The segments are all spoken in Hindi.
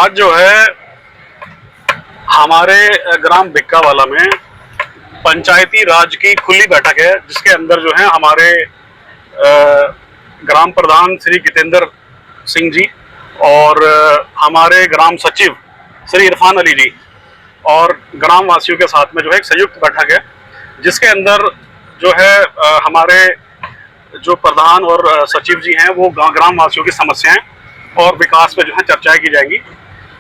आज जो है हमारे ग्राम भिक्कावाला में पंचायती राज की खुली बैठक है, जिसके अंदर जो है हमारे ग्राम प्रधान श्री जितेंद्र सिंह जी और हमारे ग्राम सचिव श्री इरफान अली जी और ग्राम वासियों के साथ में जो है एक संयुक्त बैठक है, जिसके अंदर जो है हमारे जो प्रधान और सचिव जी हैं वो ग्राम वासियों की समस्याएं और विकास पे जो है चर्चाएं की जाएंगी।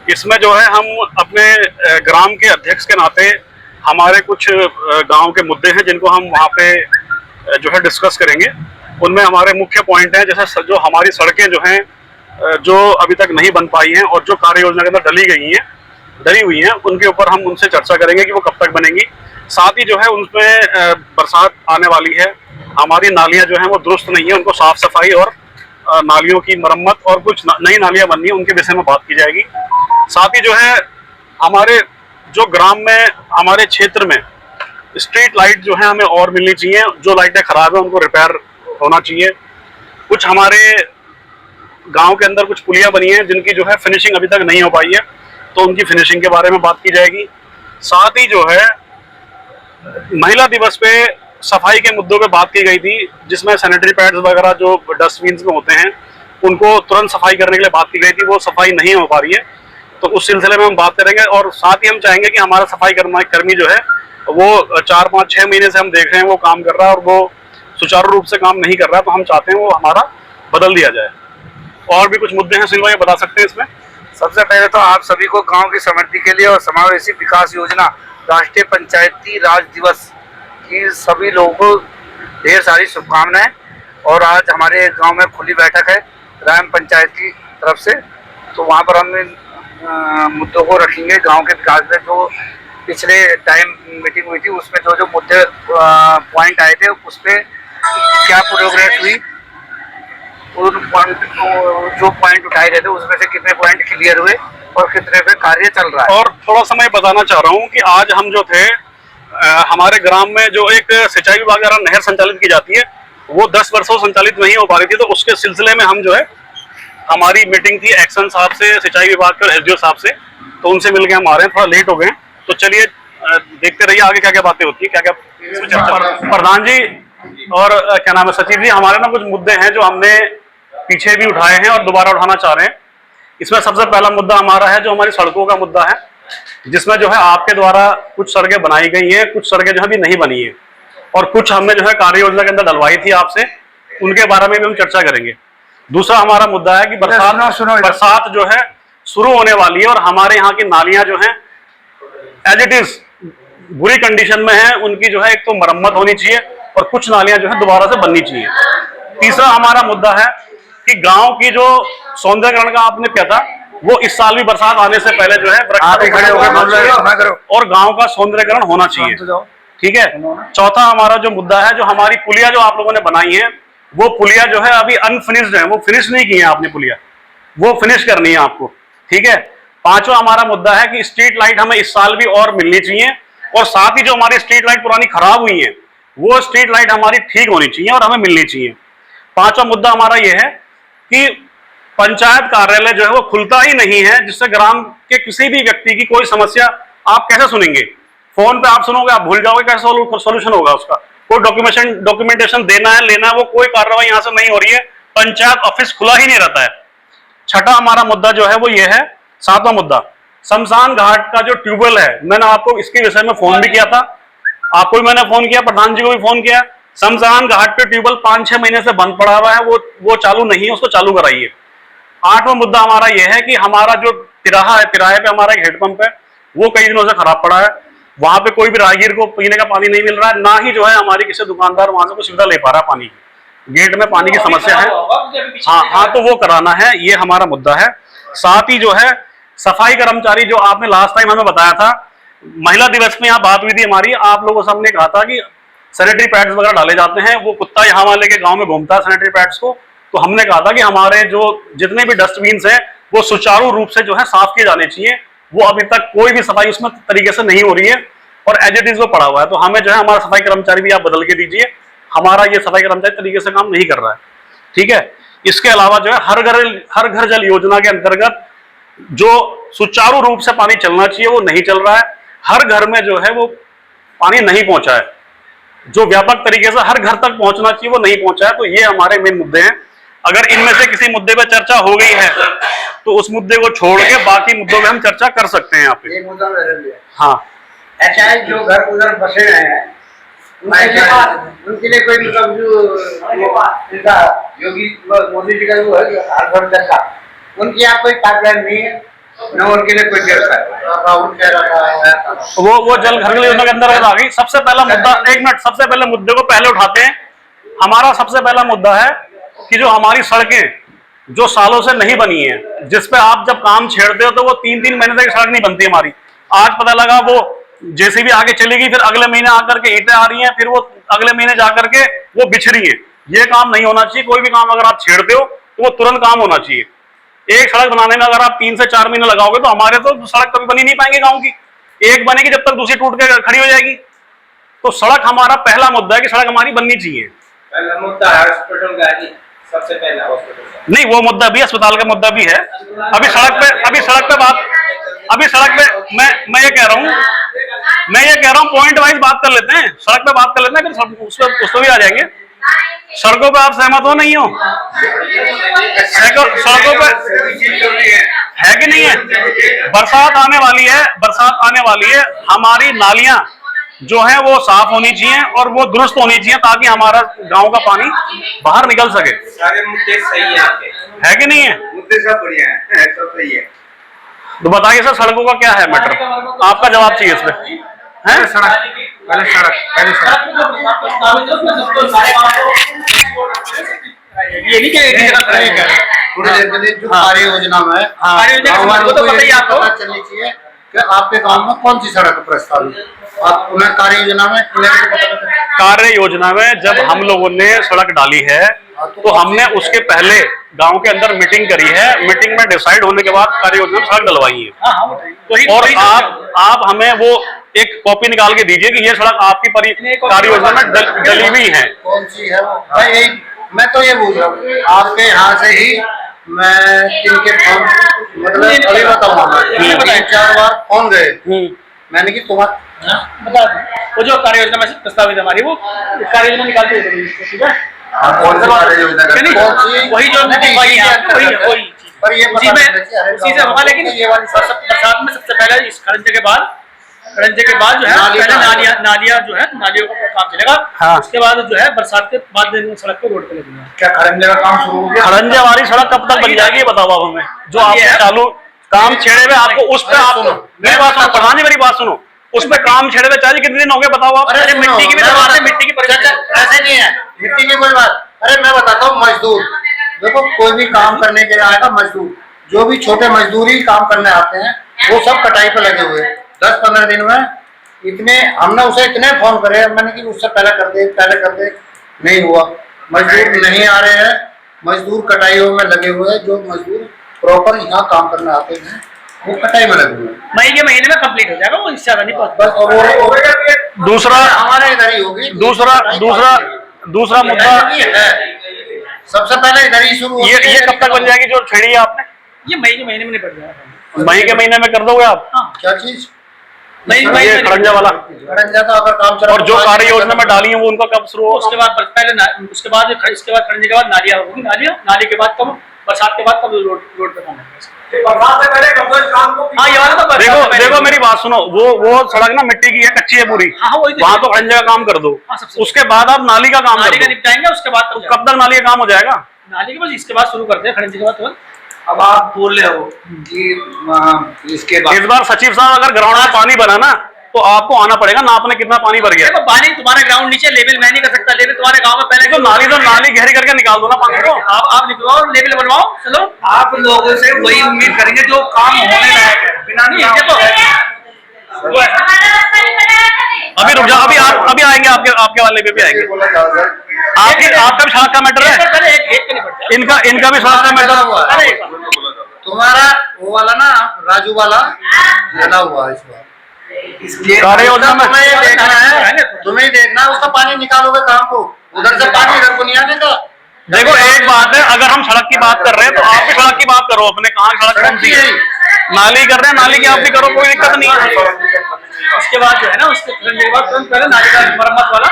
इसमें जो है हम अपने ग्राम के अध्यक्ष के नाते हमारे कुछ गांव के मुद्दे हैं जिनको हम वहाँ पे जो है डिस्कस करेंगे। उनमें हमारे मुख्य पॉइंट हैं, जैसे जो हमारी सड़कें जो हैं जो अभी तक नहीं बन पाई हैं और जो कार्य योजना के अंदर डली हुई हैं, उनके ऊपर हम उनसे चर्चा करेंगे कि वो कब तक बनेंगी। साथ ही जो है उनमें बरसात आने वाली है, हमारी नालियाँ जो हैं वो दुरुस्त नहीं है, उनको साफ सफाई और नालियों की मरम्मत और कुछ नई नालियाँ बननी है, उनके विषय में बात की जाएगी। साथ ही जो है हमारे जो ग्राम में हमारे क्षेत्र में स्ट्रीट लाइट जो है हमें और मिलनी चाहिए, जो लाइटें खराब है उनको रिपेयर होना चाहिए। कुछ हमारे गांव के अंदर कुछ पुलियां बनी हैं जिनकी जो है फिनिशिंग अभी तक नहीं हो पाई है, तो उनकी फिनिशिंग के बारे में बात की जाएगी। साथ ही जो है महिला दिवस पे सफाई के मुद्दों पे बात की गई थी, जिसमें सैनिटरी पैड्स वगैरह जो डस्टबिन में होते हैं उनको तुरंत सफाई करने के लिए बात की गई थी, वो सफाई नहीं हो पा रही है, तो उस सिलसिले में हम बात करेंगे। और साथ ही हम चाहेंगे कि हमारा सफाई कर्मी जो है वो 4, 5, 6 महीने से हम देख रहे हैं वो काम कर रहा है और वो सुचारू रूप से काम नहीं कर रहा है, तो हम चाहते हैं वो हमारा बदल दिया जाए। और भी कुछ मुद्दे हैं, सिल्वा ये बता सकते हैं इसमें? सबसे पहले तो आप सभी को गांव की समृद्धि के लिए और समावेशी विकास योजना राष्ट्रीय पंचायती राज दिवस की सभी लोगों को ढेर सारी शुभकामनाएं। और आज हमारे गांव में खुली बैठक है ग्राम पंचायत की तरफ से, तो वहां पर हम इन मुद्दों को रखेंगे। गांव के विकास में जो पिछले टाइम मीटिंग हुई थी उसमें जो मुद्दे पॉइंट आए थे उस पर क्या प्रोग्रेस हुई, उन जो पॉइंट उठाए गए थे उसमें से कितने पॉइंट क्लियर हुए और कितने पे कार्य चल रहा है। और थोड़ा सा मैं बताना चाह रहा हूँ कि आज हम जो थे हमारे ग्राम में जो एक सिंचाई विभाग द्वारा नहर संचालित की जाती है वो 10 वर्षों संचालित नहीं हो पा रही थी, तो उसके सिलसिले में हम जो है हमारी मीटिंग थी एक्शन साहब से, सिंचाई विभाग के एसडीओ साहब से, तो उनसे मिलकर हम आ रहे हैं, थोड़ा लेट हो गए। तो चलिए देखते रहिए आगे क्या क्या बातें होती है, क्या क्या प्रधान जी और क्या नाम है सचिव जी, हमारे ना कुछ मुद्दे हैं जो हमने पीछे भी उठाए हैं और दोबारा उठाना चाह रहे हैं। इसमें सबसे पहला मुद्दा हमारा है जो हमारी सड़कों का मुद्दा है, जिसमें जो है आपके द्वारा कुछ सड़कें बनाई गई हैं, कुछ सड़कें जो है अभी नहीं बनी है और कुछ हमने जो है कार्य योजना के अंदर डलवाई थी आपसे, उनके बारे में भी हम चर्चा करेंगे। दूसरा हमारा मुद्दा है कि बरसात जो है शुरू होने वाली है और हमारे यहाँ की नालियां जो है एज इट इज बुरी कंडीशन में है, उनकी जो है एक तो मरम्मत होनी चाहिए और कुछ नालियां जो है दोबारा से बननी चाहिए। तीसरा हमारा मुद्दा है कि गांव की जो सौंदर्यकरण का आपने किया था वो इस साल भी बरसात आने से पहले जो है और गांव का सौंदर्यकरण होना चाहिए, ठीक है। चौथा हमारा जो मुद्दा है, जो हमारी पुलिया जो आप लोगों ने बनाई है वो पुलिया जो है अभी अनफिनिश्ड है, वो फिनिश नहीं की है आपने पुलिया, वो फिनिश करनी है आपको, ठीक है। पांचवा हमारा मुद्दा है कि स्ट्रीट लाइट हमें इस साल भी और मिलनी चाहिए और साथ ही जो हमारी स्ट्रीट लाइट पुरानी खराब हुई है वो स्ट्रीट लाइट हमारी ठीक होनी चाहिए और हमें मिलनी चाहिए। पांचवा मुद्दा हमारा यह है कि पंचायत कार्यालय जो है वो खुलता ही नहीं है, जिससे ग्राम के किसी भी व्यक्ति की कोई समस्या आप कैसे सुनेंगे? फोन पे आप सुनोगे, आप भूल जाओगे, कैसे सोल्यूशन होगा उसका? कोई डॉक्यूमेंटेशन देना है, लेना है, वो कोई कार्रवाई यहाँ से नहीं हो रही है, पंचायत ऑफिस खुला ही नहीं रहता है। छठा हमारा मुद्दा जो है वो ये है, सातवां मुद्दा शमशान घाट का जो ट्यूबवेल है, मैंने आपको इसके विषय में फोन भी किया था, आपको भी मैंने फोन किया, प्रधान जी को भी फोन किया। शमशान घाट पे ट्यूबवेल 5-6 महीने से बंद पड़ा हुआ है, वो चालू नहीं है, उसको चालू कराइए। आठवां मुद्दा हमारा यह है कि हमारा जो तिराहा है, तिराहे पे हमारा एक हेडपंप है, वो कई दिनों से खराब पड़ा है, वहां पे कोई भी राहगीर को पीने का पानी नहीं मिल रहा है, ना ही जो है हमारी किसी दुकानदार वहां से कोई सुविधा ले पा रहा है पानी की। गेट में पानी की समस्या है, हाँ, तो वो कराना है, ये हमारा मुद्दा है। साथ ही जो है सफाई कर्मचारी, जो आपने लास्ट टाइम हमें बताया था, महिला दिवस में यहाँ बात हुई थी हमारी, आप लोगों से हमने कहा था कि सैनिटरी पैड्स वगैरह डाले जाते हैं, वो कुत्ता यहाँ वाले के गांव में घूमता है सैनिटरी पैड्स को, तो हमने कहा था कि हमारे जो जितने भी डस्टबिन हैं वो सुचारू रूप से जो है साफ किए जाने चाहिए, वो अभी तक कोई भी सफाई उसमें तरीके से नहीं हो रही है और एज इट इज वो पड़ा हुआ है, तो हमें जो है हमारा सफाई कर्मचारी भी आप बदल के दीजिए, हमारा ये सफाई कर्मचारी तरीके से काम नहीं कर रहा है, ठीक है। इसके अलावा जो है हर घर जल योजना के अंतर्गत जो सुचारू रूप से पानी चलना चाहिए, वो नहीं चल रहा है। हर घर में जो है वो पानी नहीं पहुंचा है, जो व्यापक तरीके से हर घर तक पहुंचना चाहिए वो नहीं पहुंचा है। तो ये हमारे मेन मुद्दे हैं। अगर इनमें से किसी मुद्दे पे चर्चा हो गई है तो उस मुद्दे को छोड़ के बाकी मुद्दों पे हम चर्चा कर सकते हैं यहाँ पे। एक मुद्दा मेरे लिए, हाँ, ऐसा है जो घर उधर बसे रहे हैं उनके लिए कोई मतलब जो इनका योगी मोदी जी का जो है हर घर तक का, उनकी यहाँ कोई पाइपलाइन नहीं है, न उनके लिए कोई व्यवस्था है। राहुल कह रहा है वो जल घर योजना के अंदर आ गई। सबसे पहला मुद्दा, एक मिनट, सबसे पहले मुद्दे को पहले उठाते हैं। हमारा सबसे पहला मुद्दा है कि जो हमारी सड़कें जो सालों से नहीं बनी है, जिसपे आप जब काम छेड़ते हो तो वो 3-3 महीने तक सड़क नहीं बनती हमारी। आज पता लगा वो जेसीबी आगे चलेगी, फिर अगले महीने आकर के ईंटें आ रही हैं, फिर वो अगले महीने जाकर के वो बिछ रही हैं। ये काम नहीं होना चाहिए। कोई भी काम अगर आप छेड़ते हो तो वो तुरंत काम होना चाहिए। एक सड़क बनाने में अगर आप 3 से 4 महीने लगाओगे तो हमारे तो सड़क कभी बनी नहीं पाएंगे गांव की। एक बनेगी जब तक दूसरी टूट के खड़ी हो जाएगी। तो सड़क हमारा पहला मुद्दा है कि सड़क हमारी बननी चाहिए। पहला मुद्दा है हॉस्पिटल का जी, सबसे पहला हॉस्पिटल। नहीं, वो मुद्दा भी, अस्पताल का मुद्दा भी है। अभी सड़क पे मैं ये कह रहा हूँ पॉइंट वाइज बात कर लेते हैं। सड़क पे बात कर लेते हैं, फिर उस पर भी आ जाएंगे। सड़कों पे आप सहमत हो नहीं हो? सड़कों पे है कि नहीं है? बरसात आने वाली है। हमारी नालियां जो है वो साफ होनी चाहिए और वो दुरुस्त होनी चाहिए ताकि हमारा गांव का पानी बाहर निकल सके। सारे मुद्दे सही है कि नहीं है? मुद्दे सब बढ़िया है, सब सही है। तो बताइए सर, सड़कों का क्या है मैटर? आपका जवाब चाहिए इस पे। है पहले सड़क ये नहीं कि थोड़ी देर के लिए जो कार्य योजना में पता चलनी चाहिए कि आपके गांव में कौन सी सड़क प्रस्तावित है। आप उन्हें कार्य योजना में कार्य योजना में जब हम लोगों ने सड़क डाली है तो हमने उसके पहले गांव के अंदर मीटिंग करी है। मीटिंग में डिसाइड होने के बाद कार्य योजना में सड़क डलवाई है। और आप हमें वो एक कॉपी निकाल के दीजिए कि ये सड़क आपकी कार्य योजना में डली हुई है। कौन सी है वो? मैं तो ये पूछ रहा हूँ आपके यहाँ से ही मैं इनके मतलब अभी बताऊंगा 3-4 बार फोन गए, मैंने कि तुम्हारा बता वो जो कार्य योजना में प्रस्तावित हमारी वो कार्य योजना निकाल के ठीक है। कौन सी कार्य योजना? वही जो वही पर ये उसी से होगा। लेकिन ये वाली बरसात में सबसे पहले इस खरंजे के बाद जो है पहले नालियां जो है नालियों का काम चलेगा। हाँ। उसके बाद जो है बरसात के बाद सड़क पे रोड पे लगेगा। क्या खरंजे का काम शुरू हो गया? खरंजे वाली सड़क कब तक बन जाएगी ये बताओ आप हमें। जो आपने चालू काम छेड़े हुए आपको उस पे आप मेरी बात सुनो, प्रधान जी मेरी बात सुनो, उस पे काम छेड़े हुए चाहिए कितने दिन हो गए बताओ आप? अरे मिट्टी की भी बात है, मिट्टी की ऐसे नहीं है, मिट्टी की कोई बात। अरे मैं बताता हूँ, मजदूर देखो कोई भी काम करने के लिए आएगा मजदूर, जो भी छोटे मजदूर ही काम करने आते हैं वो सब कटाई पे लगे हुए 10-15 दिन में। इतने हमने उसे इतने फोन करे, मैंने कि उससे पहले कर दे, नहीं हुआ। मजदूर नहीं आ रहे हैं, मजदूर कटाइयों में लगे हुए हैं। जो मजदूर प्रॉपर यहाँ काम करने आते हैं वो कटाई में लगे हुए हैं। मई के महीने में कंप्लीट हो जाएगा वो, इससे आगे नहीं पहुंच। बस और दूसरा हमारे इधर ही होगी। दूसरा मुद्दा है, सबसे पहले इधर ही शुरू। ये कब तक बन जाएगी जो छेड़ी है आपने? ये मई के महीने में निपट जाएगा। मई के महीने में कर दोगे आप? क्या चीज? ये खरंजा वाला खरंजा तो अगर काम चला। और जो कार्य योजना में डाली है वो उनका कब शुरू होगा? उसके बाद पहले इसके बाद खरंजे के बाद नालियां होगी। नाली के बाद कब बरसात के बाद कब रोड पे काम होगा। बरसात से पहले कब काम को। हाँ, ये वाला तो देखो मेरी बात सुनो, वो सड़क ना मिट्टी की है, कच्ची है पूरी। वहाँ तो खरंजे का काम कर दो, उसके बाद आप नाली का काम निपटाएंगे। उसके बाद कब तक नाली का काम हो जाएगा? नाली के बाद इसके बाद शुरू करते हैं, खरंजे के बाद। अब आप बोल रहे हो कि इसके बाद इस बार सचिव साहब अगर ग्राउंड में पानी बना ना तो आपको आना पड़ेगा नापने कितना पानी भर गया। पानी तुम्हारा ग्राउंड नीचे लेवल मैं नहीं कर सकता, लेवल तुम्हारे गांव में पहले तो नाली गहरी करके निकाल दो ना पानी को। आप निकलवाओ, लेवल बनवाओ। चलो आप लोगों से वही उम्मीद करेंगे जो काम होने लायक है। बिना अभी रुक जाओ, अभी आएंगे आपके वाले पे भी आएंगे। आपका भी सड़क का मैटर है, इनका भी सड़क का मैटर हुआ। तुम्हारा वो वाला ना राजू वाला लगा हुआ इस बार। कार्य योजना में तुम्हें देखना है उसका पानी निकालोगे काम को, उधर से पानी इधर को नहीं आने का। देखो एक बात है, अगर हम सड़क की बात कर रहे हैं तो आप भी सड़क की बात करो अपने। कहाँ सड़क कौन सी है? नाली कर रहे हैं, नाली की आप भी करो, कोई दिक्कत नहीं है। उसके बाद जो है ना, उसके तुरंत बाद तुरंत पहले नाली का मरम्मत वाला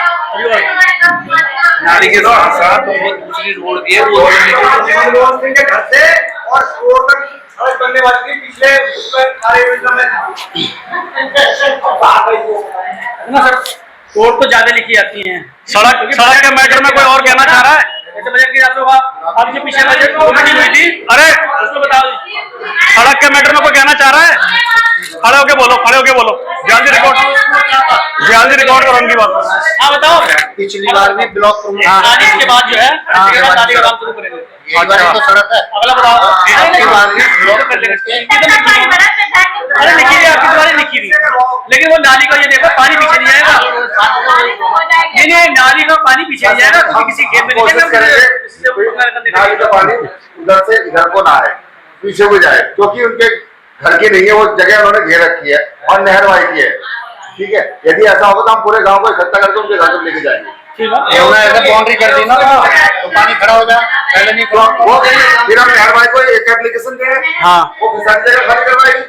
नाली के साथ वो दूसरी रोड भी है, वो घर से और रोड तक सड़क बनने वाली थी पिछले उसमें कार्य योजना में ना सर। रोड तो ज्यादा लिखी जाती है। सड़क के मैटर में कोई और कहना चाह रहा है? ऐसे बजट की जाते होगा आपके पीछे बजट मीटिंग हुई थी, अरे उसको बताओ। सड़क के मैटर में कोई कहना चाह रहा है? खड़े होके बोलो, खड़े होके बोलो, जल्दी रिकॉर्ड करो उनकी बात। हाँ बताओ। पिछली बार भी ब्लॉक प्रमुख नाली के बाद जो है नाली का काम शुरू करेंगे। ये बार तो सड़क है, अगला बताओ। आपकी बार भी ब्लॉक कर लेंगे। अरे लिखी थी आपकी तुम्हारी लिखी थी, लेकिन वो नाली का ये देखो पानी पीछे नहीं जाएगा। नहीं नाली का पानी पीछे नहीं जाएगा, क्योंकि किसी खेत में नहीं जाएगा। नाली का पानी उधर से इधर को ना आए, पीछे को जाए, क्योंकि उनके घर की नहीं है वो जगह, उन्होंने घेर रखी है और नहर वाई की है। ठीक है, यदि ऐसा होगा तो हम पूरे गांव को इकट्ठा करके उनके घर तक लेके जाएंगे। ऐसे बाउंड्री कर दी ना तो पानी खड़ा हो जाए, पहले नहीं वो फिर हम नहर वाई को एक एप्लीकेशन दे, हाँ वो किसान जगह खड़ी करवाएगी।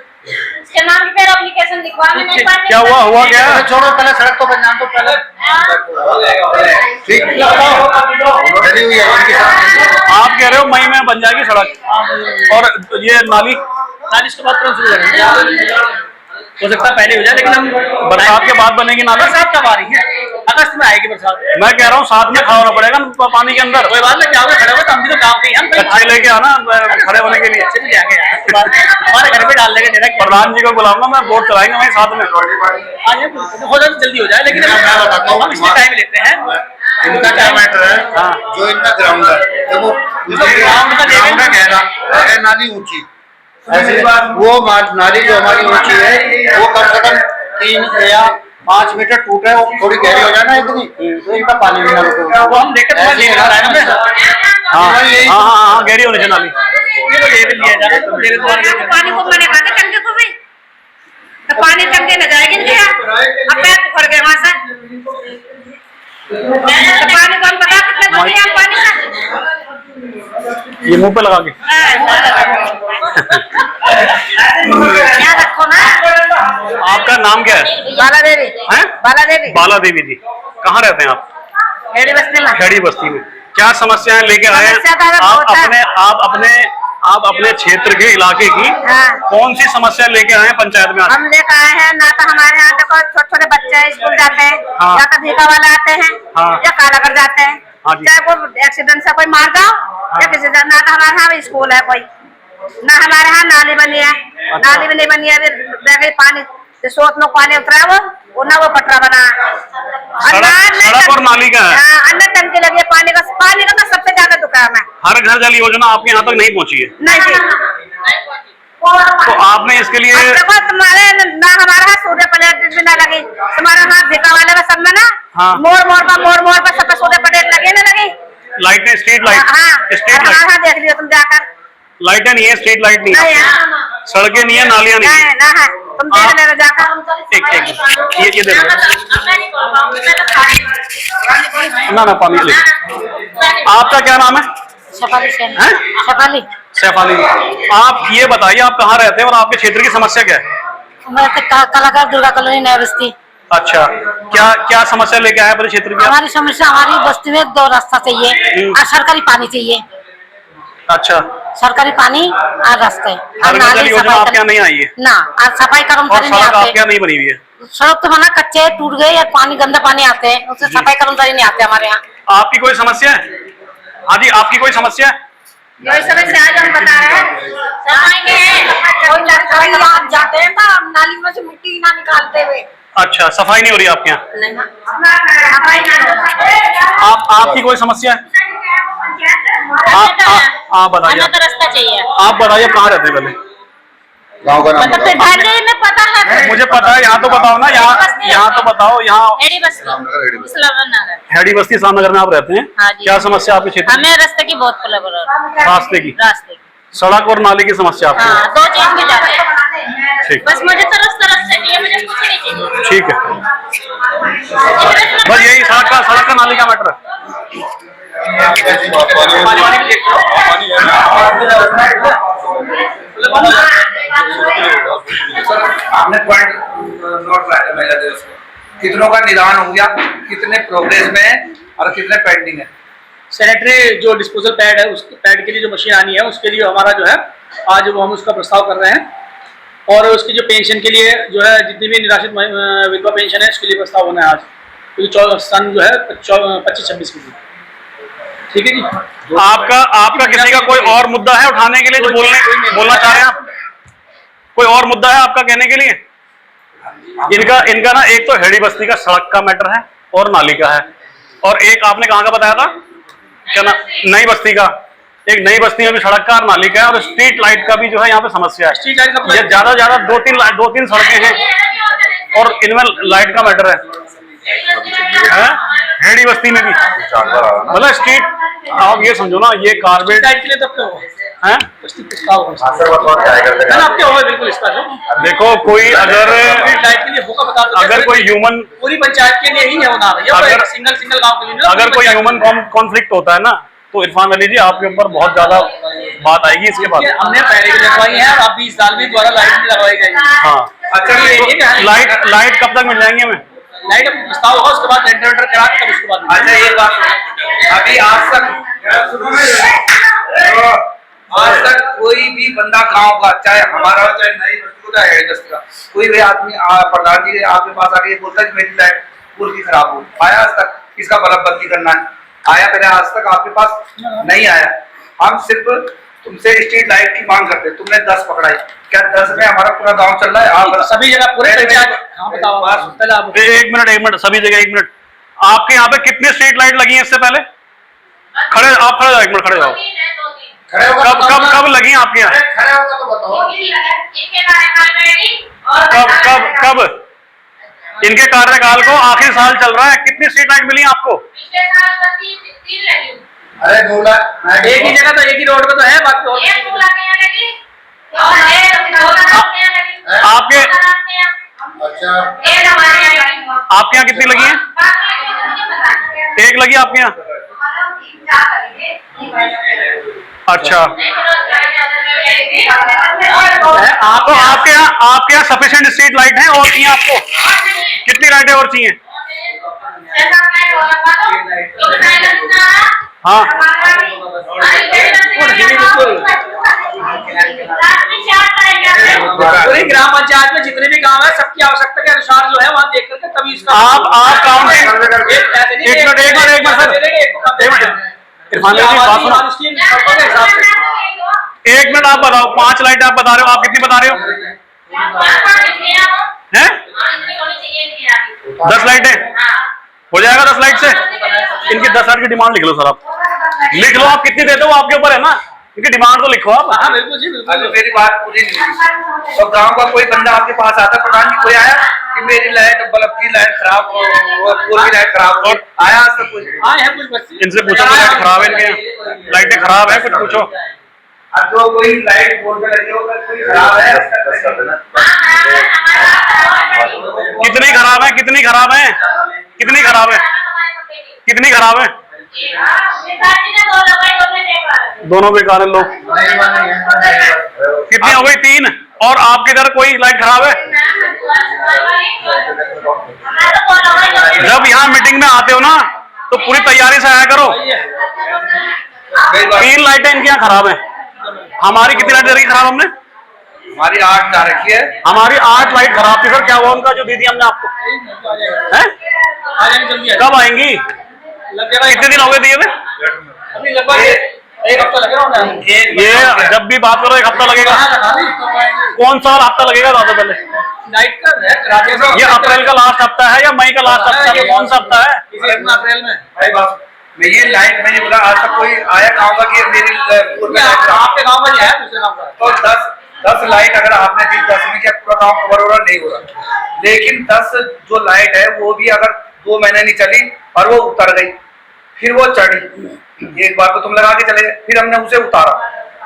उसके नाम की फिर एप्लीकेशन लिखवा में नहीं पानी। क्या हुआ क्या? छोड़ो, पहले सड़क तो बन जान दो पहले। ठीक डरी हुई है उनके साथ। आप कह रहे हो मई में बन जाएगी सड़क, और ये नाली इसके बाद तुरंत शुरू करेंगे। हो सकता है पहले हो जाए, लेकिन हम बरसात के बाद बनेगी नाली। बरसात कब आ रही है? अगस्त में आएगी बरसात। मैं कह रहा हूँ साथ में खड़ा होना पड़ेगा ना पानी के अंदर। कोई बात नहीं, क्या होगा, खड़े होगा तो हम भी तो गाँव के ही हम कच्चे लेके आना खड़े होने के लिए। अच्छे भी जाएंगे यार, हमारे घर पे डाल देंगे डायरेक्ट। प्रधान जी को बुलाऊंगा मैं, वोट कराएंगे वहीं साथ में। आज हो जाए तो जल्दी हो जाए, लेकिन मैं बताता हूँ, हम इसमें टाइम लेते हैं। इनका क्या मैटर है? हाँ। जो इनका ग्राउंड है, देखो ग्राउंड का ग्राउंड है गहरा है, नाली ऊंची, ऐसे वो नाली जो हमारी ऊंची है वो कम से कम 3 या 5 मीटर टूटे, वो थोड़ी गहरी हो जाए ना इतनी, तो इनका पानी भी ना रुके। वो हम देख के तुम्हारे लिए आ रहा है ना। हाँ गहरी होनी चाहिए नाली। ये तो ले भी लिया जा रहा है, तो ले तुम्हारे पानी को मैंने कहा था टंके को भी, तो पानी टंके न जाएगी इनके यहाँ। अब पैर उखड़ गए वहां से, तो पानी को हम पता कितने बजे हम पानी का ये मुंह पे लगा के याद रखो ना। आपका नाम क्या है? बाला देवी। हैं? बाला देवी। बाला देवी जी, कहाँ रहते हैं आप? हेड़ी बस्ती में। खेड़ी बस्ती में। क्या समस्याएं लेके आए हैं समस्या तो आप बहुत है। आप अपने क्षेत्र के इलाके की हाँ। कौन सी समस्या लेके आए हैं पंचायत में? हम लेकर आए हैं ना, तो हमारे यहाँ देखो छोटे छोटे बच्चे स्कूल जाते हैं, हाँ। या तो भीखा वाले आते हैं, हाँ। या काला कर जाते हैं, हाँ जी। चाहे वो एक्सीडेंट से कोई मार जाओ, या किसी से, ना तो हमारे यहाँ स्कूल है कोई, ना हमारे यहाँ नाली बनी है। नाली भी नहीं बनी है, अभी पानी सोच में पानी उतरा वो ना वो पटरा बना। सड़क और नाली का है। अन्य टंकी लगी है पानी का तो सबसे ज्यादा दुकान है। हर घर जल योजना आपके यहाँ तक नहीं पहुँची है, नहीं तो आपने इसके लिए देखो तुम्हारे ना हमारे यहाँ सूर्य प्लेट भी ना लगी, तुम्हारे यहाँ भिका वाले में सब में ना हाँ। मोड़ पर सब सूर्य प्लेट लगे ना लगी। लाइटें, स्ट्रीट लाइट, स्ट्रीट हमारे लाइट, यहाँ देख लियो तुम जाकर, लाइटें नहीं है, स्ट्रीट लाइट नहीं है, सड़कें नहीं है, नालियां नहीं है। ना है, तुम देख लेना जाकर। ठीक ये देखो ना पानी ले। आपका क्या नाम है? शफाली सेन। हैं? शफाली। सैफाली। आप ये बताइए आप कहाँ रहते हैं और आपके क्षेत्र की समस्या क्या है? मैं कलाकार दुर्गा कॉलोनी नया बस्ती। अच्छा, क्या समस्या लेके आए अपने क्षेत्र की? हमारी समस्या, हमारी बस्ती में 2 रास्ता चाहिए और सरकारी पानी चाहिए। अच्छा, सरकारी पानी और रास्ते हर घर योजना आपके यहाँ नहीं आई है ना, और सफाई और कर्मचारी नहीं सड़क आपके आते। यहाँ नहीं बनी हुई है? सड़क तो बना कच्चे टूट गए, या पानी गंदा पानी आते हैं, उससे सफाई कर्मचारी नहीं आते हमारे यहाँ। आपकी कोई समस्या है? हाँ जी, आपकी कोई समस्या है? यही समस्या आज हम बता रहे हैं। सफाई के हैं, जाते हैं ना नाली में से मिट्टी ना निकालते हुए। अच्छा, सफाई नहीं हो रही आपके यहाँ? आपकी कोई समस्या है? आप बताइए, तो रास्ता चाहिए। आप बताइए कहाँ रहते हैं पहले? गाँव का नाम मतलब ढांढे में पता है, मुझे पता है, यहाँ तो बताओ ना, यहाँ तो बताओ। यहाँ हेड़ी बस्ती, हेड़ी बस्ती सामनगर में आप रहते हैं। हाँ जी। क्या समस्या आपके क्षेत्र में? हमें रास्ते की बहुत प्रॉब्लम है। रास्ते की, रास्ते की, सड़क और नाली की समस्या आपको? हाँ, 2 चीज में जाते हैं। ठीक, बस मुझे तो रास्ता चाहिए, मुझे कुछ नहीं चाहिए। ठीक है, बस यही सड़क का नाली का मैटर है। पानी वानी भी देखो, पानी है। सर आपने पॉइंट नोट किया महिला दिवस में कितनों का निदान हो गया, कितने प्रोग्रेस में है और कितने पेंडिंग है? सैनिटरी जो डिस्पोजल पैड है, उस पैड के लिए जो मशीन आनी है उसके लिए हमारा जो है आज वो हम उसका प्रस्ताव कर रहे हैं, और उसकी जो पेंशन के लिए जो है जितनी भी निराश्रित विधवा पेंशन है उसके लिए प्रस्ताव होना है आज, क्योंकि सन जो है 25-26 के लिए। ठीक है जी। आपका किसी का कोई और मुद्दा है उठाने के लिए जो बोलना चाह रहे हैं आप? कोई और मुद्दा है आपका कहने के लिए? इनका ना एक तो हेड़ी बस्ती का सड़क का मैटर है और नाली का है, और एक आपने कहाँ का बताया था क्या ना, नई बस्ती का। एक नई बस्ती में भी सड़क का और नाली का है, और स्ट्रीट लाइट का भी जो है यहाँ पे समस्या है। स्ट्रीट लाइट का ये ज्यादा 2-3 सड़कें हैं और इनमें लाइट का मैटर है हेड़ी बस्ती में भी। मतलब स्ट्रीट आप ये समझो ना, ये कारबेट लाइट के लिए तब क्यों है आपके होगा बिल्कुल इसका जो देखो कोई लाइट के लिए होगा बता दो। अगर कोई ह्यूमन पूरी पंचायत के लिए ही है होना भैया, अगर सिंगल गांव के लिए ना, अगर कोई ह्यूमन कॉन्फ्लिक्ट होता है ना, तो इरफान अली जी आपके ऊपर बहुत ज्यादा बात आएगी इसके बाद। हमने पहले भी लगवाई है, अब 20 साल में दोबारा लाइट भी लगवाई जाएगी। हाँ अच्छा, लाइट कब तक मिल जाएंगे हमें? लाइट प्रस्ताव होगा उसके बाद रेंटर करा के तब उसके बाद। अच्छा ये बात, अभी आज तक कोई भी बंदा गांव का, चाहे हमारा हो चाहे नई बस्ती का है का, कोई भी आदमी प्रधान जी आपके पास आके बोलता है कि मेरी लाइट पूरी खराब हो, आया आज तक? इसका बल्ब बत्ती करना है, आया पहले आज तक आपके पास नहीं आया। हम सिर्फ तुमसे स्ट्रीट लाइट की मांग करते, तुमने 10 पकड़ाई, क्या 10 में हमारा पूरा गांव चल रहा है? आप सभी जगह पूरे पंचायत। हाँ बताओ। एक मिनट सभी जगह, एक मिनट। आपके यहाँ पे कितनी स्ट्रीट लाइट लगी है इससे पहले? खड़े जाओ, एक मिनट खड़े जाओ। कब लगी आपके यहाँ? खड़े होगा तो बताओ। कब इनके कार्यकाल को आखिरी साल चल रहा है, कितनी स्ट्रीट लाइट मिली आपको? अरे 2 लाख एक ही जगह तो, एक ही रोड पे तो है, बाकी आपके अच्छा आपके यहाँ कितनी लगी है? एक लगी आपके यहाँ? अच्छा, तो आपके यहाँ सफिशिएंट स्ट्रीट लाइट है और चाहिए आपको? कितनी लाइटें और चाहिए? हाँ पूरी ग्राम पंचायत में जितने भी गांव है सबकी आवश्यकता के अनुसार जो है वहाँ देख करके तभी इसका आप काउंटिंग एक मिनट सर, इरफान जी बात सुनो। एक मिनट आप बताओ, 5 लाइट आप बता रहे हो, आप कितनी बता रहे हो? हैं 10 लाइटें हो जाएगा? 10 लाइट से इनकी 10 लाइट की डिमांड लिख लो सर, आप लिख लो, आप कितनी देते हो आपके ऊपर है ना, इनकी डिमांड तो लिखो आप। हाँ बिल्कुल जी बिल्कुल। अभी मेरी बात पूरी नहीं हुई, तो गांव का कोई बंदा आपके पास आता, प्रधान जी कोई आया कि मेरी लाइट, बल्ब की लाइट खराब हो और पूरी लाइट खराब हो, आया आज तक कोई? आए हैं कुछ बच्चे, इनसे पूछो लाइट खराब है इनके, लाइटें खराब है, कुछ पूछो। अब जो कोई लाइट बोर्ड पे लगी हो, कोई खराब है? कितनी खराब है? कितनी खराब है? कितनी खराब है? कितनी खराब है? दोनों बेकार है लोग। कितनी हो गई? 3। और आपके इधर कोई लाइट खराब है? जब यहाँ मीटिंग में आते हो ना तो पूरी तैयारी से आया करो। 3 लाइटें इनके यहाँ खराब है। हमारी कितनी लाइट रही खराब? हमने हमारी 8 जा रखी है। हमारी 8 लाइट खराब थी सर, क्या हुआ उनका जो दी थी हमने आपको? है कब आएंगी? कितने दिन हो गए दिए हुए? अभी लगभग 1 हफ्ता लग रहा है। ये जब भी बात करो 1 हफ्ता लगेगा। कौन सा हफ्ता लगेगा ज्यादा पहले? लाइट का ये अप्रैल का लास्ट हफ्ता है या मई का लास्ट हफ्ता है? कौन सा हफ्ता है? अप्रैल में। भाई बात मैं ये लाइट मैंने बोला आज तक कोई आया गांव का कि मेरी आपके गांव में नहीं आया, दूसरे गांव का। तो 10 लाइट अगर आपने दी, 10 में क्या पूरा गांव कवर हो रहा? नहीं हो रहा। लेकिन 10 जो लाइट है वो भी अगर 2 महीने नहीं चली और वो उतर गई, फिर वो चढ़ी, एक बार तो तुम लगा के चले गए, फिर हमने उसे उतारा,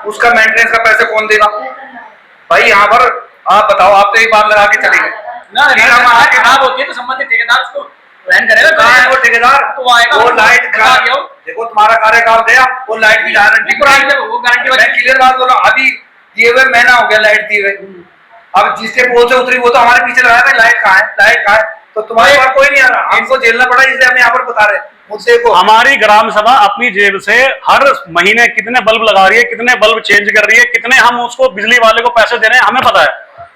उसका मेंटेनेंस का पैसे कौन देगा? भाई यहाँ पर आप बताओ, आप तो एक बार लगा के चले गए, खराब होती है तो संबंधित ठेकेदार उसको करेगा। वो ठेकेदार तो आएगा, वो लाइट खराब, देखो तुम्हारा कार्यकाल गया, वो लाइट की गारंटी वो गारंटी मैं क्लियर बात बोल रहा हूँ। अभी दिए हुए महीना हो गया लाइट दिए हुए। अब जिसके पोल से उतरी वो तो हमारे पीछे लगाया भाई लाइट कहाँ है, लाइट कहाँ है, तो तुम्हारे पास कोई नहीं आ रहा, हमको झेलना पड़ा, इसलिए हम यहाँ पर बता रहे मुद्दे को। हमारी ग्राम सभा अपनी जेब से हर महीने कितने बल्ब लगा रही है, कितने बल्ब चेंज कर रही है, कितने हम उसको बिजली वाले को पैसे दे रहे हैं, हमें पता है।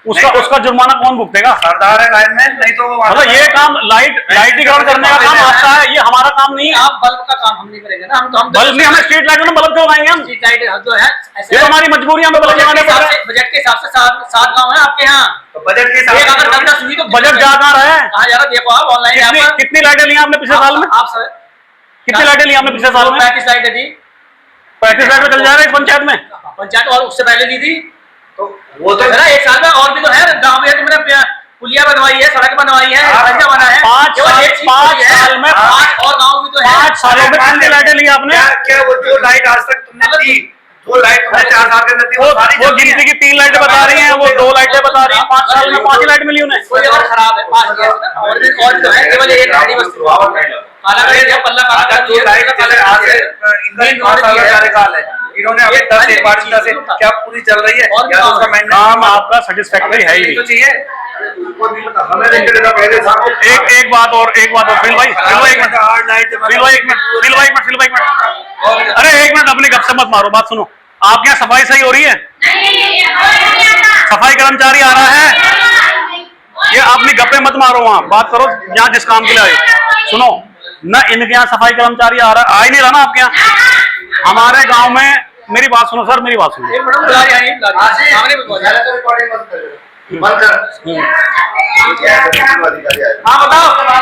उसका जुर्माना कौन भुगतेगा? सरदार है लाइन में, नहीं तो मतलब ये काम लाइटीकरण करने का काम आपका है, ये हमारा काम नहीं है। आप बल्ब का काम हम नहीं करेंगे ना, हम बल्ब नहीं, हमें स्ट्रीट लाइट में बल्ब क्यों लगाएंगे हम? स्ट्रीट लाइट जो है ये तो हमारी मजबूरी है, हमें बल्ब लगाने पड़ रहा है। बजट के हिसाब से 7 गाँव है आपके यहाँ, तो बजट के हिसाब अगर से 10 हुई तो बजट जा कहाँ रहा है? कहाँ जा रहा देखो आप ऑनलाइन। कितनी लाइटें ली आपने पिछले साल में? आप सर कितनी लाइटें ली आपने पिछले साल में? 35 लाइटें दी। 35 लाइट में चल जाएगा इस पंचायत में? पंचायत और उससे पहले दी थी, तो वो तो है ना, 1 साल में और भी तो है गाँव में। तुमने पुलिया बनवाई है, सड़क बनवाई है, रास्ता बना है, 5 साल में 5 और गाँव भी तो है। 5 सालों में कितनी लाइटें ली आपने? क्या वो जो लाइट आज तक तुमने दी, वो लाइट तुमने 4 साल के अंदर दी, वो सारी वो गिनती की 3 लाइटें बता रही हैं, वो 2 लाइटें बता रही हैं, 5 साल में 5 लाइट मिली उन्हें। कोई अगर खराब है 5 और भी तो है, केवल एक गाड़ी बस काला गाड़ी है, पल्ला काला अगर जो लाइट जैसे आज से इनका 9 साल का कार्यकाल है, इन्होंने अभी 10 एक बार से क्या पूरी चल रही है, और या तो उसका मेंटेनेंस काम आपका सेटिस्फैक्टरी है ही तो नहीं। चाहिए। हमें नहीं करेगा पहले साहब। एक बात और फिल भाई एक मिनट, अरे एक मिनट, अपनी गप से मत मारो, बात सुनो। आपके यहाँ सफाई सही हो रही है? सफाई कर्मचारी आ रहा है? ये अपनी गप्पे मत मारो, वहाँ बात करो यहाँ जिस काम के लिए आए। सुनो न, इनके यहाँ सफाई कर्मचारी आ ही नहीं रहा ना आपके यहाँ। हमारे गांव में, मेरी बात सुनो सर, मेरी बात सुनो। बंद कर। हाँ बताओ, वहाँ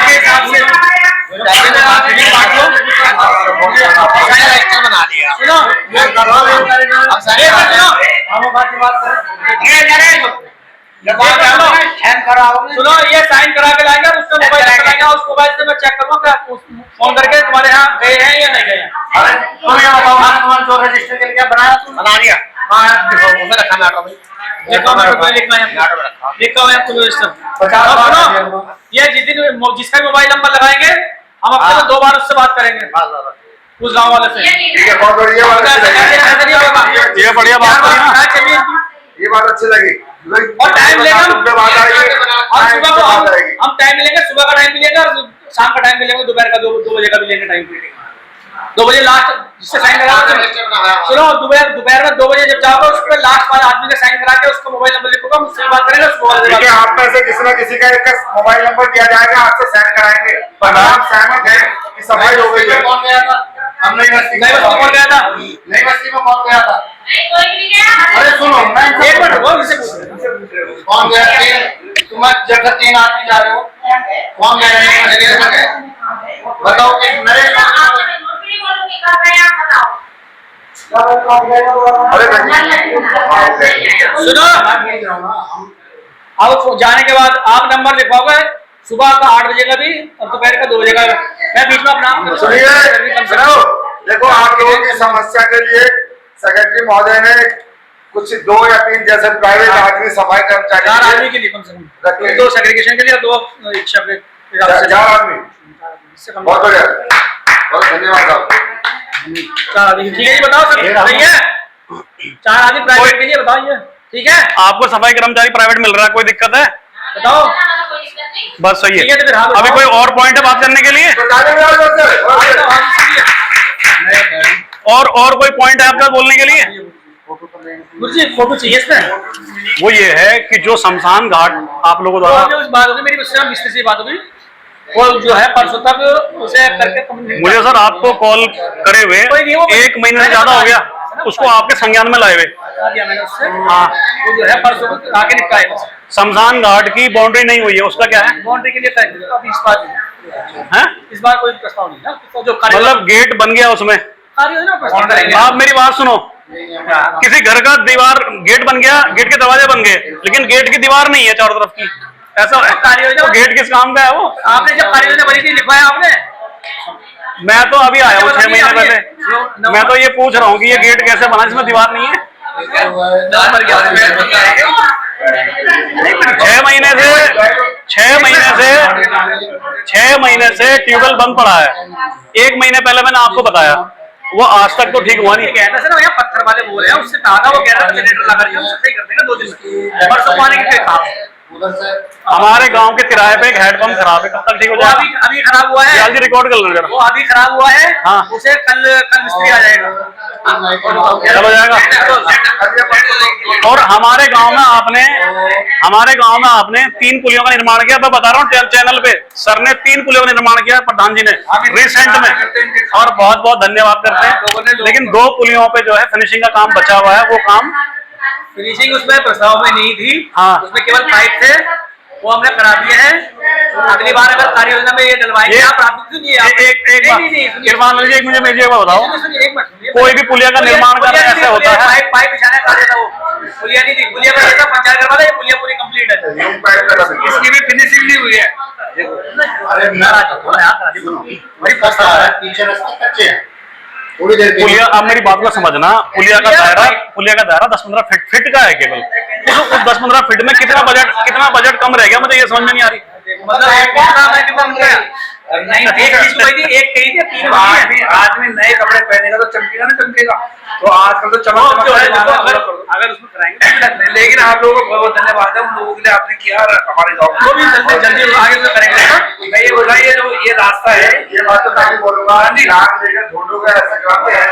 के हिसाब से बना दिया। सुनो, ये साइन करा के लाएंगे, उसका मोबाइल लाएंगे, उस मोबाइल से मैं चेक करूँगा फोन करके तुम्हारे यहाँ गए हैं या नहीं गए हैं। अरे तुम ये बताओ, जो रजिस्टर के लिए क्या बनाया तुम? बना दिया। हाँ देखो, उसमें रखा नाटो भाई, लिखा हुआ है आपको रजिस्टर। 50 ये जिसका मोबाइल नंबर लगाएंगे, हम हफ्ते में 2 बार उससे बात करेंगे, उस गाँव वाले से। ठीक है, बहुत बढ़िया बात अच्छी ये बढ़िया बात है ना? ये बात अच्छी लगी। और टाइम लेगा, हम टाइम लेंगे, सुबह का टाइम भी लेंगे और शाम का टाइम भी लेंगे, दोपहर का 2 बजे का भी लेंगे टाइम। 2 बजे लास्ट जिससे साइन करा, सुनो दोपहर में 2 बजे जब जाओगे, उस पर लास्ट वाला आदमी का साइन करा के उसका मोबाइल नंबर लिखूंगा, मुझसे बात करेंगे, उस मोबाइल देखिए, आप में से किसी न किसी का एक मोबाइल नंबर दिया जाएगा, आपसे साइन कराएंगे। पर आप सहमत हैं कि सफाई हो गई है? कौन गया था? हम नई बस्ती नहीं बस कौन गया था? नई बस्ती में कौन गया था? अरे सुनो, मैं एक मिनट, वो इनसे पूछ रहे हैं। कौन गया? तुम जब 3 आदमी जा रहे हो, कौन गया? बताओ कि नरेश अरे सुनो, अब जाने के बाद आप नंबर लिखवाओगे, सुबह का 8 बजे का भी और दोपहर का 2 बजे का। मैं बीच में अपना सुनिए, देखो आप लोगों की समस्या के लिए सेक्रेटरी महोदय ने कुछ 2 या 3 जैसे प्राइवेट आदमी सफाई 4 कर्मचारी आदमी के लिए कम से कम, रखिए। 2 सेग्रीगेशन के लिए और 2 रिक्शा के हिसाब से। 4 आदमी, इससे कम। बहुत बढ़िया, बहुत धन्यवाद साहब। 4 आदमी, ठीक है जी, बताओ सर, सही है? 4 आदमी प्राइवेट के लिए बताइए, ठीक है? आपको सफाई कर्मचारी प्राइवेट मिल रहा है, कोई दिक्कत है? बताओ, बस सही ठीक है, तो फिर हाँ है। अभी कोई और पॉइंट है बात करने के लिए? तो ताली बजाओ जोर से। और कोई पॉइंट है आपका बोलने के लिए? मुझे फोटो चाहिए इसमें। वो ये है कि जो शमशान घाट आप लोगों द्वारा, तो बात होगी मेरी, उससे मिस्त्री से बात होगी, वो जो है परसों तक उसे करके मुझे सर आपको कॉल करे हुए 1 महीने से ज्यादा हो गया, उसको आपके संज्ञान में लाए हुए। मैंने उससे, हाँ, वो जो है परसों को आके निपटाएगा। शमशान घाट की बाउंड्री नहीं हुई है, उसका क्या है? बाउंड्री के लिए तय अभी इस बार कोई प्रस्ताव नहीं ना, तो जो मतलब गेट बन गया उसमें? कार्य है ना, प्रस्ताव करेंगे। आप मेरी बात सुनो, किसी घर का दीवार गेट बन गया, गेट के दरवाजे बन गए, लेकिन गेट की दीवार नहीं है चारों तरफ की, ऐसा कार्य योजना। तो गेट किस काम का है वो? आपने जब कार्य योजना बनी थी, लिखवाया आपने? मैं तो अभी आया हूँ 6 महीने पहले, मैं तो ये पूछ रहा हूँ कि ये गेट कैसे बना जिसमें दीवार नहीं है? 6 महीने से ट्यूबवेल बंद पड़ा है। 1 महीने पहले मैंने आपको बताया वो आज तक तो ठीक हुआ नहीं। कहता था ना यहाँ पत्थर वाले बोल रहे हैं, उससे कहा था, वो कह रहा था जनरेटर लगा रही है, उससे सही कर देंगे 2 दिन में। परसों पानी की कहा उधर से हमारे गांव के किराए पे एक हेडपंप खराब है, कब तक ठीक हो वो जाएगा? अभी खराब हुआ है, जल्दी रिकॉर्ड कर लो जरा। वो अभी खराब हुआ है। हाँ। उसे कल मिस्त्री आ जाएगा, चलो जाएगा। और हमारे गांव में आपने 3 पुलियों का निर्माण किया। मैं बता रहा हूँ चैनल पे, सर ने 3 पुलियों का निर्माण किया, प्रधान जी ने रिसेंट में, और बहुत बहुत धन्यवाद करते हैं। लेकिन 2 पुलियों पे जो है फिनिशिंग का काम बचा हुआ है, वो काम फिनिशिंग उसमें प्रस्ताव में नहीं थी। हाँ। उसमें केवल पाइप थे, वो हमने करा दिए हैं। अगली बार अगर कार्य योजना में ये डलवाएंगे, आप प्राथमिक सुनिए। एक किरमान जी, मुझे एक बात बताओ, एक मिनट, कोई भी पुलिया का निर्माण करना ऐसे होता है? पाइप बिछाने का देता वो पुलिया नहीं थी, पुलिया का पंचायत करवा दे, पुलिया पूरी कंप्लीट है, इसकी भी फिनिशिंग नहीं हुई है। अरे मेरी फंस रहा है, पीछे रास्ते कच्चे हैं, थोड़ी देर के पुलिया, अब मेरी बात को समझना, पुलिया का दायरा 10-15 फीट का है केवल। उस 10-15 फीट में कितना बजट कम रह गया, मुझे ये समझ में नहीं आ रही। मतलब एक चीज को थी, एक कही थी, 3 आदमी नए कपड़े पहनेगा तो चमकेगा ना, चमकेगा। तो आजकल तो चमक जो है, अगर उसमें कराएंगे। लेकिन आप लोगों को बहुत बहुत धन्यवाद है, उन लोगों के लिए आपने किया हमारे गाँव वो भी जल्दी आगे से करेंगे। मैं ये बोल रहा है, ये जो ये रास्ता है, ये बात तो मैं भी बोलूंगा, नाम लेकर ढूंढूंगा ऐसा करते हैं।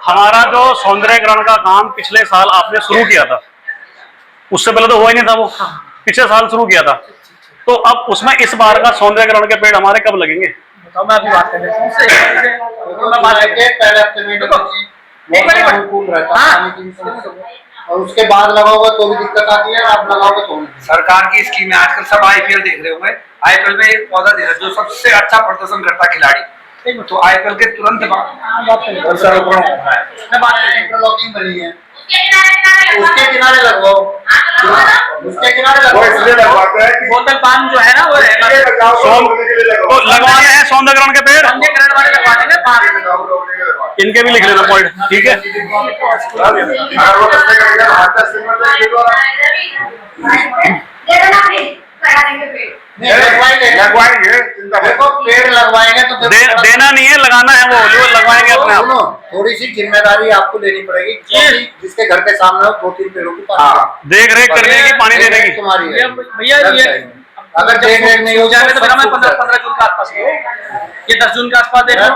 हमारा जो सौंदर्यकरण का काम पिछले साल आपने शुरू किया था, उससे पहले तो हुआ ही नहीं था, वो पिछले साल शुरू किया था। तो अब उसमें इस बार का सौंदर्यकरण के पेड़ हमारे कब लगेंगे? बताओ, मैं अभी बात कर पहले हफ्ते में अनुकूल रहता है, पानी की समस्या, और उसके बाद लगाओगे तो भी दिक्कत आती है, आप लगाओगे तो भी। सरकार की स्कीम है। आजकल सब IPL देख रहे होंगे, IPL में एक पौधा दे रहा है जो सबसे अच्छा प्रदर्शन करता है खिलाड़ी, तो IPL के तुरंत बाद वृक्षारोपण होता है। इंटरलॉकिंग बनी है, उसके किनारे लगवाओ, उसके किनारे वो इसलिए लगवाओ। लगवाते हैं कि बोतल पान जो है ना, वो रहेगा। तो लगवाने हैं सौंदर्यकरण के पेड़, सौंदर्यकरण वाले लगवा देंगे पान। इनके भी लिख लेना पॉइंट, ठीक है? अगर वो कसने करेगा तो हाथ से लगवाएंगे, चिंता मत देखो पेड़ लगवाएंगे तो देना नहीं है, लगाना है, वो लगवाएंगे अपने आप। सुनो, थोड़ी सी जिम्मेदारी आपको लेनी पड़ेगी, क्योंकि जिसके घर के सामने हो 2-3 पेड़ों की देख रेख करने की, पानी देने की तुम्हारी है। भैया ये अगर देख रेख नहीं हो जाए तो मैं 15 जून के आसपास, ये 10 जून के आसपास देख लो।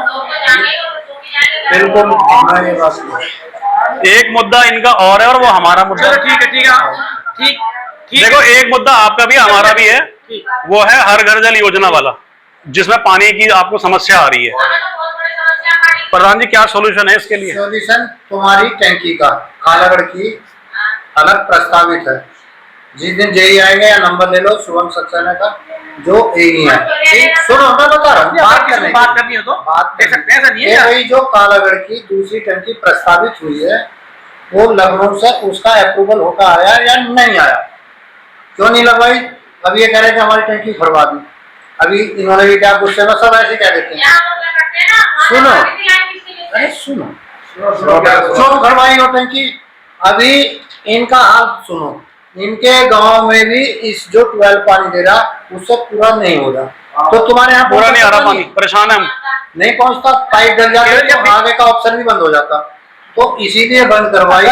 बिल्कुल। एक मुद्दा इनका और है, और वो हमारा मुद्दा चलो ठीक है, ठीक। देखो, एक मुद्दा आपका भी हमारा भी है, वो है हर घर जल योजना वाला, जिसमें पानी की आपको समस्या आ रही है। प्रधान जी, क्या सॉल्यूशन है इसके लिए? सॉल्यूशन तुम्हारी टैंकी का कालागढ़ की अलग प्रस्तावित है। जिस दिन जेई आएंगे या नंबर ले लो शुभम सक्सेना का, जो यही है। सुनो, मैं बता रहा हूँ, बात करनी हो तो बात देख सकते हैं, ऐसा नहीं है। वही जो कालागढ़ की दूसरी टंकी प्रस्तावित हुई है, वो लखनऊ से उसका अप्रूवल होकर आया या नहीं आया? क्यों नहीं लगवाई? अब ये कह रहे थे हमारी टंकी भरवा दी। अभी इन्होंने भी क्या गुस्से में सब ऐसे कह देते हैं। सुनो, अरे सुनो, क्यों भरवाई हो टंकी? अभी इनका हाल सुनो, इनके गांव में भी इस जो 12 पानी दे रहा उससे पूरा नहीं हो रहा, तो तुम्हारे यहाँ पूरा नहीं आ रहा पानी, परेशान है हम। नहीं पहुंचता, पाइप डल जाते तो आगे का ऑप्शन भी बंद हो जाता। तो इसीलिए बंद करवाई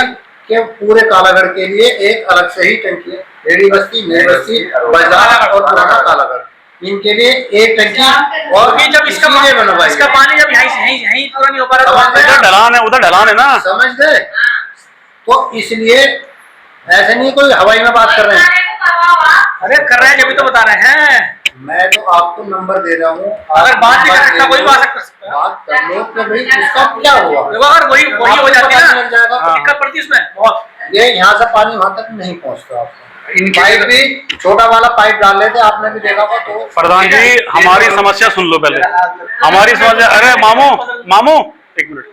कि पूरे कालागढ़ के लिए एक अलग से ही टंकी है, रेडी बस्ती, नई बस्ती, बाजार और पुराना कालागढ़, इनके लिए एक टंकी। और जब इसका पानी जब यहीं पूरा नहीं हो पा रहा, उधर ढलान है ना, समझ गए? तो इसलिए ऐसे नहीं कोई हवाई में बात कर रहे हैं। अरे कर रहे हैं, जब भी तो बता रहे हैं। मैं तो आपको नंबर दे रहा हूँ, अगर बात नहीं कर सकता, कोई बात कर सकता, बात कर लो कि भाई उसका क्या हुआ। अगर वही हो जाती है ना, लग जाएगा तो दिक्कत पड़ती है उसमें बहुत। ये यहाँ से पानी वहां तक नहीं पहुँचता आपको। पाइप भी छोटा वाला पाइप डाल लेते, आपने भी देखा होगा। तो प्रधान जी, हमारी समस्या सुन लो पहले। हमारी समस्या, अरे मामू एक मिनट,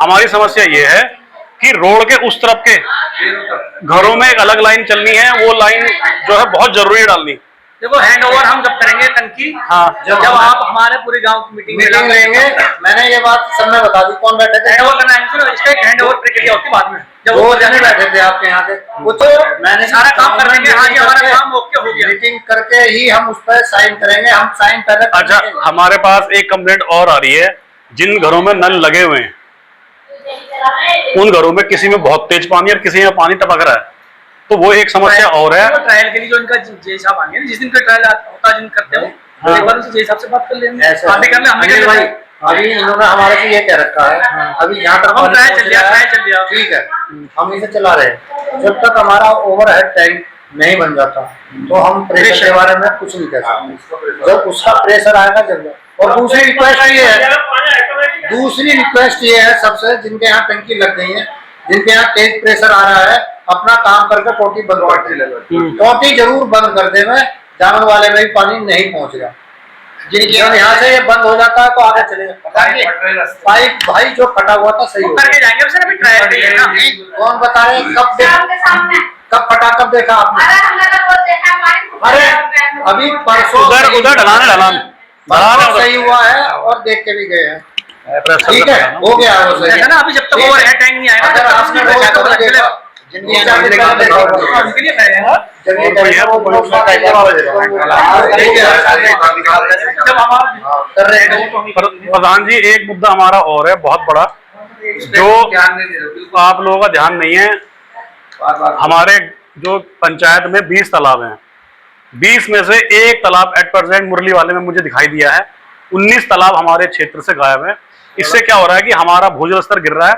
हमारी समस्या ये है कि रोड के उस तरफ के घरों में एक अलग लाइन चलनी है, वो लाइन जो है बहुत जरूरी डालनी। देखो, हैंड ओवर हम जब करेंगे टंकी, हाँ, जब आप हमारे पूरे गांव की मीटिंग लेंगे, मैंने ये बात सब में बता दी। कौन बैठे थे? हैंड ओवर करना है, इसका एक हैंड ओवर प्रक्रिया होती है बाद में। जब 2 जने बैठे थे आपके यहाँ पे, कुछ मैंने सारा काम कर देंगे। हाँ जी, हमारा काम ओके हो गया। मीटिंग करके ही हम उस पर साइन करेंगे। हम साइन पहले अच्छा, हमारे पास एक कंप्लेंट और आ रही है जिन घरों में नल लगे हुए हैं उन घरों में किसी में बहुत तेज पानी और किसी में पानी टपक रहा है, तो वो एक समस्या और है। ट्रायल के लिए जो इनका जे साहब आएंगे जिस दिन का ट्रायल होता है जिन करते हो एक बार उनसे जे साहब से बात कर लेंगे, आप भी कर ले, हम भी कर ले। अभी इन्होंने हमारे से ये कह रखा है, अभी यहाँ तक हम ट्रायल चल लिया, ठीक है, हम इसे चला रहे हैं। जब तक हमारा ओवरहेड टैंक नहीं बन जाता तो हम प्रेशर के बारे में कुछ नहीं कह सकते। जब उसका प्रेशर आएगा जब। और दूसरी रिक्वेस्ट ये है सबसे, जिनके यहाँ टंकी लग गई है, जिनके यहाँ तेज प्रेशर आ रहा है, अपना काम करके टोटी बंद कर दे। टोटी जरूर बंद कर दे, में जामन वाले में भी पानी नहीं पहुँचेगा। जिनके यहाँ से ये बंद हो जाता है तो आगे चलेगा। पाइप भाई जो फटा हुआ था सही करके जाएंगे उसे अभी ट्रायल पे ना। कौन बता रहे कब फटा, कब देखा आपने? अरे अभी परसों उधर ढलान सही हुआ है और देख के भी गए हैं, ठीक है, हो गया वो सही है ना। अभी जब तक वो टैंक नहीं आएगा अगर आपने प्रधान जी एक मुद्दा हमारा और है बहुत बड़ा, जो आप लोगों का ध्यान नहीं है। हमारे जो पंचायत में 20 तालाब हैं, 20 में से एक तालाब एट प्रेजेंट मुरली वाले में मुझे दिखाई दिया है। 19 तालाब हमारे क्षेत्र से गायब है। इससे क्या हो रहा है कि हमारा भूजल स्तर गिर रहा है।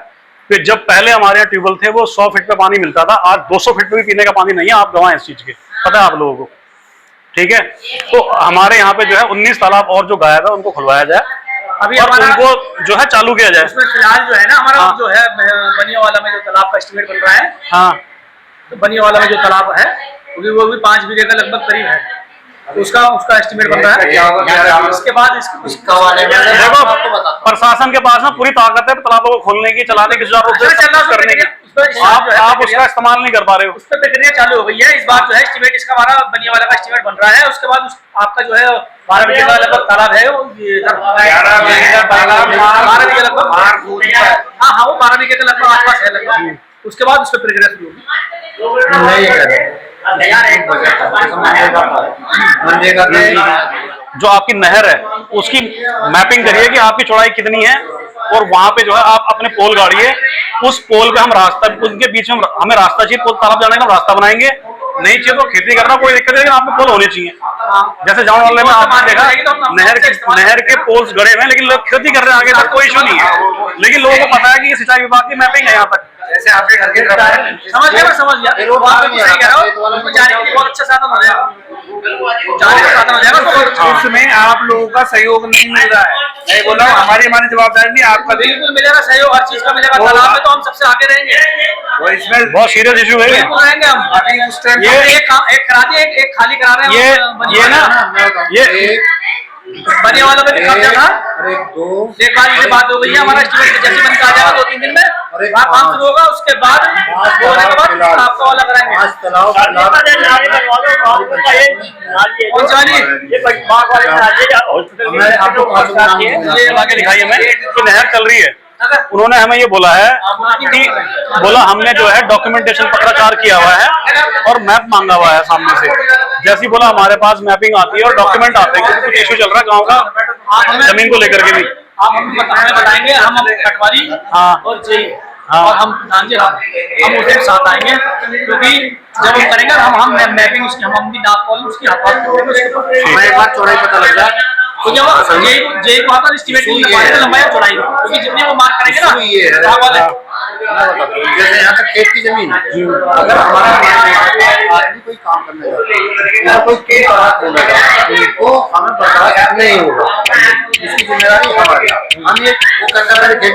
फिर जब पहले हमारे यहाँ ट्यूबवेल थे वो 100 फीट पे पानी मिलता था, आज 200 फीट पे भी पीने का पानी नहीं है। आप गवाह इस चीज के, पता है आप लोगों को, ठीक है। तो हमारे यहाँ पे जो है 19 तालाब और जो गायब है उनको खुलवाया जाए, अभी और उनको जो है चालू किया जाए। उसमें फिलहाल जो है ना हमारा जो है बनिया वाला में जो तालाब का एस्टिमेट बन रहा है, हाँ, तो बनिया वाला में जो तालाब है वो भी 5 बीघे का लगभग करीब है, तो उसका एस्टिमेट बन रहा है। इसके बाद देखो प्रशासन के पास ना पूरी ताकत है तालाबों को खोलने की, चलाने की, सुचारू रूप से करने की। आप उसका इस्तेमाल नहीं कर पा रहे हो। उस पर प्रक्रिया चालू हो गई है। इस बार जो है एस्टिमेट इसका हमारा बनिया वाला का एस्टिमेट बन रहा है। उसके बाद आपका जो है 12 बीघे का लगभग तालाब है, वो 12 बीघे लगभग, हाँ वो 12 बीघे के लगभग आसपास है लगभग। उसके बाद उस पर प्रक्रिया शुरू होगी। जो आपकी नहर है उसकी मैपिंग करिए कि आपकी चौड़ाई कितनी है, और वहां पे जो है आप अपने पोल गाड़िए। उस पोल पे हम रास्ता, उनके बीच में हमें रास्ता चाहिए, पोल तालाब जाने का हम रास्ता बनाएंगे। नहीं चाहिए तो खेती करना कोई दिक्कत नहीं, लेकिन आपको पोल होने चाहिए। जैसे जाऊन वाले में आपने देखा नहर के पोल्स गड़े हुए हैं, लेकिन लोग खेती कर रहे हैं, आगे तक कोई इशू नहीं है। लेकिन लोगों को पता है कि ये सिंचाई विभाग की मैपिंग है यहाँ तक। जैसे आपके घर के तरफ समझ गया जाने के लिए बहुत अच्छा साधन हो जाएगा, जाने का साधन हो जाएगा। उसमें आप लोगों का सहयोग नहीं मिल रहा है। मैं बोला हमारी जवाबदारी नहीं, आपका बिल्कुल मिलेगा सहयोग, हर चीज का मिलेगा। तालाब में तो हम सबसे आगे रहेंगे, और इसमें बहुत सीरियस इशू है, बिल्कुल रहेंगे हम। अभी उस टाइम ये एक करा दिए, एक खाली करा रहे हैं। ये ना ये बनिया वाला में कब्जा था। एक बार ये बात हो गई है, हमारा एस्टिमेट जैसे बनकर आ जाएगा 2-3 दिन में काम शुरू होगा। उसके बाद होने के बाद आपका वाला कराएंगे। आगे दिखाई हमें कि नहर चल रही है। उन्होंने हमें ये बोला है कि हमने जो है डॉक्यूमेंटेशन पत्राचार किया हुआ है और मैप मांगा हुआ है सामने से। जैसी बोला हमारे पास मैपिंग आती है और डॉक्यूमेंट आते हैं, क्योंकि कुछ इशू चल रहा है गांव का जमीन को लेकर के भी। आप हमें बताएंगे, हम पटवारी और जेई और हम उसके साथ आएंगे, क्योंकि जब हम करेंगे हम मैपिंग उसकी हम भी नाप पाल उसकी एक बार चौड़ाई पता लग जाए, तो जब जेई को आता एस्टिमेट लंबाई और चौड़ाई, क्योंकि जितनी वो मार्क करेंगे ना जैसे यहाँ तक खेत की जमीन, अगर हमारा आदमी कोई काम करने जाता है, कोई खेत तो हमें बर्दाश्त नहीं होगा, इसकी जिम्मेदारी हमारी। हम ये वो करता है खेत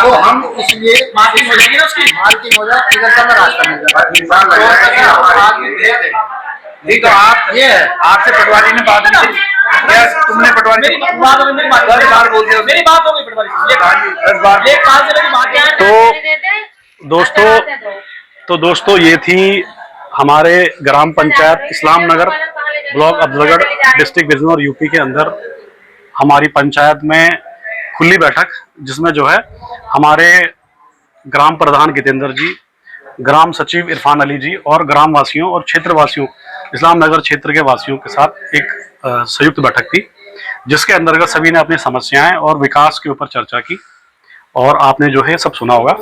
तो हम इसलिए मार्किंग हो जाएगी ना, उसकी मार्किंग हो जाए, इधर का रास्ता मिल जाए। नहीं तो आप ये आपसे पटवारी ने बात की, तुमने पटवारी मेरी बात हो गई, मेरी बात हो गई पटवारी तो दोस्तों ये थी हमारे ग्राम panchayat Islam Nagar, block Afzalgarh, district Bijnor, UP के अंदर हमारी पंचायत में खुली बैठक, जिसमें जो है हमारे ग्राम प्रधान गितेंद्र जी, ग्राम सचिव इरफान अली जी और ग्राम वासियों और क्षेत्र वासियों, इस्लाम नगर क्षेत्र के वासियों के साथ एक संयुक्त बैठक थी, जिसके अंतर्गत सभी ने अपनी समस्याएं और विकास के ऊपर चर्चा की और आपने जो है सब सुना होगा।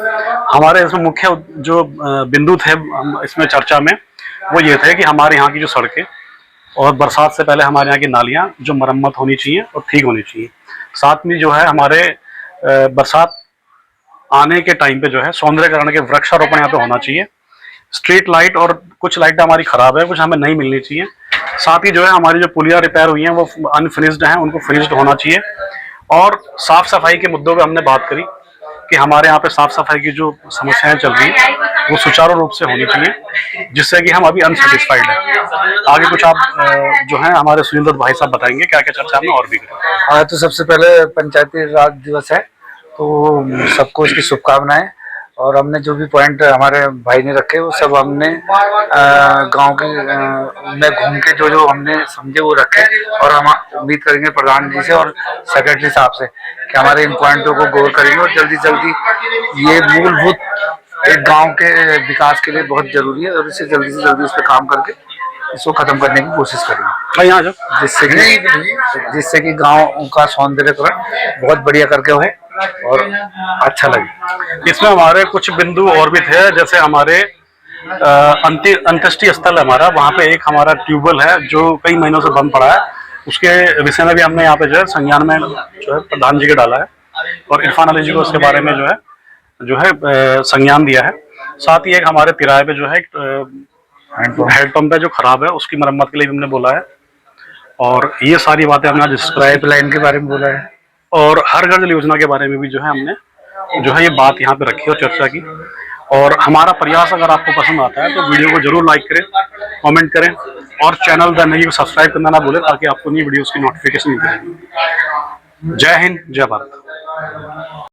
हमारे इसमें मुख्य जो बिंदु थे इसमें चर्चा में वो ये थे कि हमारे यहाँ की जो सड़कें और बरसात से पहले हमारे यहाँ की नालियाँ जो मरम्मत होनी चाहिए और ठीक होनी चाहिए। साथ में जो है हमारे बरसात आने के टाइम पे जो है सौंदर्यकरण के वृक्षारोपण यहाँ पे होना चाहिए। स्ट्रीट लाइट और कुछ लाइटें हमारी खराब है, कुछ हमें नहीं मिलनी चाहिए। साथ ही जो है हमारी जो पुलिया रिपेयर हुई हैं वो अनफिनिश्ड हैं, उनको फिनिश्ड होना चाहिए। और साफ सफाई के मुद्दों पे हमने बात करी कि हमारे यहाँ पे साफ सफाई की जो समस्याएं चल रही हैं वो सुचारू रूप से होनी चाहिए, जिससे कि हम अभी अनसेटिस्फाइड हैं। आगे कुछ आप जो है हमारे सुनील भाई साहब बताएंगे क्या क्या चर्चा में और भी करें। आज तो सबसे पहले पंचायती राज दिवस है, तो सबको इसकी शुभकामनाएं। और हमने जो भी पॉइंट हमारे भाई ने रखे वो सब हमने गांव के में घूम के जो हमने समझे वो रखे। और हम उम्मीद करेंगे प्रधान जी से और सेक्रेटरी साहब से कि हमारे इन पॉइंटों को गौर करेंगे और जल्दी जल्दी ये मूलभूत एक गांव के विकास के लिए बहुत जरूरी है और इसे जल्दी से जल्दी उस पर काम करके इसको खत्म करने की कोशिश करेंगे, जिससे कि गांव का सौंदर्यकरण बहुत बढ़िया करके हो और अच्छा लगे। इसमें हमारे कुछ बिंदु और भी थे, जैसे हमारे अंत्येष्टि स्थल हमारा वहाँ पे एक हमारा ट्यूबवेल है जो कई महीनों से बंद पड़ा है। उसके विषय में भी हमने यहाँ पे जो है संज्ञान में जो है प्रधान जी के डाला है और इरफान अली जी को उसके बारे में जो है संज्ञान दिया है। साथ ही एक हमारे तिराहे पे जो है हैंडपंप है जो खराब है, उसकी मरम्मत के लिए भी हमने बोला है। और ये सारी बातें हमने पाइपलाइन के बारे में बोला है और हर घर जल योजना के बारे में भी जो है हमने जो है ये बात यहाँ पे रखी और चर्चा की। और हमारा प्रयास अगर आपको पसंद आता है तो वीडियो को जरूर लाइक करें, कमेंट करें और चैनल द नई को सब्सक्राइब करना ना भूलें ताकि आपको नई वीडियोस की नोटिफिकेशन मिलती रहेगी। जय हिंद, जय भारत।